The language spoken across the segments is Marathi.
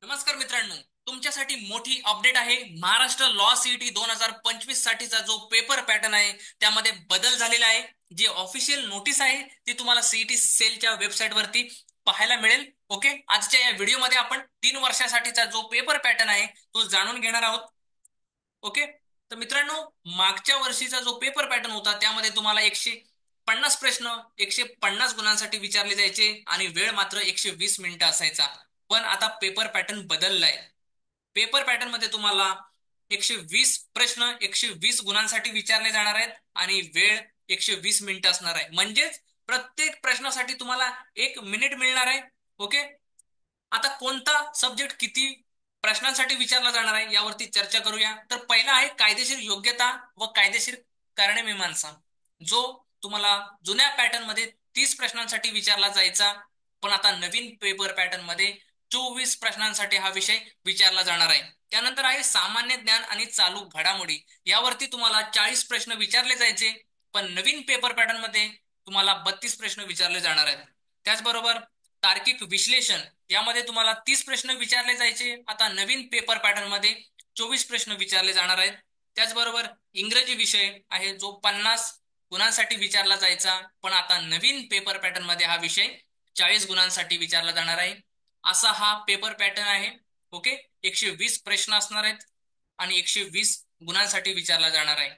नमस्कार मित्रांनो, तुमच्यासाठी मोठी अपडेट आहे. महाराष्ट्र लॉ सीईटी 2025 साठीचा जो पेपर पॅटर्न आहे त्यामध्ये बदल झालेला आहे. जी ऑफिशियल नोटीस आहे ती तुम्हाला सीईटी सेलच्या वेबसाईट वरती पाहायला मिळेल. ओके, आजच्या या व्हिडिओमध्ये आपण 3 वर्षासाठीचा जो पेपर पॅटर्न आहे तो जाणून घेणार आहोत. ओके, तर मित्रांनो, मागच्या वर्षीचा जो पेपर पॅटर्न होता त्यामध्ये तुम्हाला 150 प्रश्न 150 गुणांसाठी विचारले जायचे आणि वेळ मात्र 120 मिनिटं असायचा. पण आता पेपर पॅटर्न बदललाय. पेपर पॅटर्न मध्ये तुम्हाला 120 प्रश्न 120 गुणांसाठी विचारले जाणार आहेत आणि वेळ 120 मिनिटं असणार आहे. म्हणजेच प्रत्येक प्रश्नासाठी तुम्हाला 1 मिनिट मिळणार आहे. ओके, आता कोणता सब्जेक्ट किती प्रश्नांसाठी विचारला जाणार आहे यावरती चर्चा करूया. तर पहिला आहे कायदेशीर योग्यता व कायदेशीर कारणे-मीमांसा, जो तुम्हाला जुन्या पॅटर्न मध्ये 30 प्रश्नांसाठी विचारला जायचा, पण आता नवीन पेपर पॅटर्न मध्ये 24 प्रश्नांसाठी हा विषय विचारला जाणार आहे. त्यानंतर आहे सामान्य ज्ञान आणि चालू घडामोडी, यावरती तुम्हाला 40 प्रश्न विचारले जायचे, पण नवीन पेपर पॅटर्न मध्ये तुम्हाला 32 प्रश्न विचारले जाणार आहेत. त्याचबरोबर तार्किक विश्लेषण, यामध्ये तुम्हाला 30 प्रश्न विचारले जायचे, आता नवीन पेपर पॅटर्न मध्ये 24 प्रश्न विचारले जाणार आहेत. त्याचबरोबर इंग्रजी विषय आहे जो 50 गुणांसाठी विचारला जायचा, पण आता नवीन पेपर पॅटर्न मध्ये हा विषय 40 गुणांसाठी विचारला जाणार आहे. असा हा पेपर पॅटर्न आहे. ओके, 120 प्रश्न असणार आहेत आणि 120 गुणांसाठी विचारला जाणार आहे.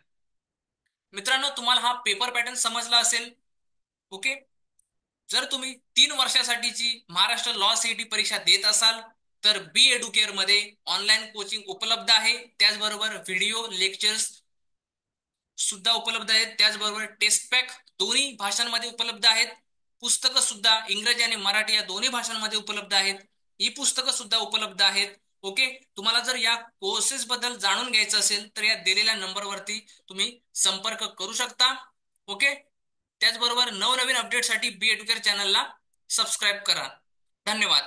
मित्रांनो, तुम्हाला हा पेपर पॅटर्न समजला असेल. ओके, जर तुम्ही 3 वर्षासाठीची महाराष्ट्र लॉ सीईटी परीक्षा देत असाल तर बी एडुकेअर मध्ये ऑनलाईन कोचिंग उपलब्ध आहे. त्याचबरोबर व्हिडिओ लेक्चर्स सुद्धा उपलब्ध आहेत. त्याचबरोबर टेस्ट पॅक दोन्ही भाषांमध्ये उपलब्ध आहेत. पुस्तकं सुद्धा इंग्रजी आणि मराठी या दोन्ही भाषांमध्ये उपलब्ध आहेत. ई पुस्तकं सुद्धा उपलब्ध आहेत. ओके, तुम्हाला जर या कोर्सेस बद्दल जाणून घ्यायचं असेल तर या दिलेल्या नंबरवरती तुम्ही संपर्क करू शकता. ओके, त्याचबरोबर नवनवीन अपडेटसाठी बी एडुकेअर चॅनलला सबस्क्राईब करा. धन्यवाद.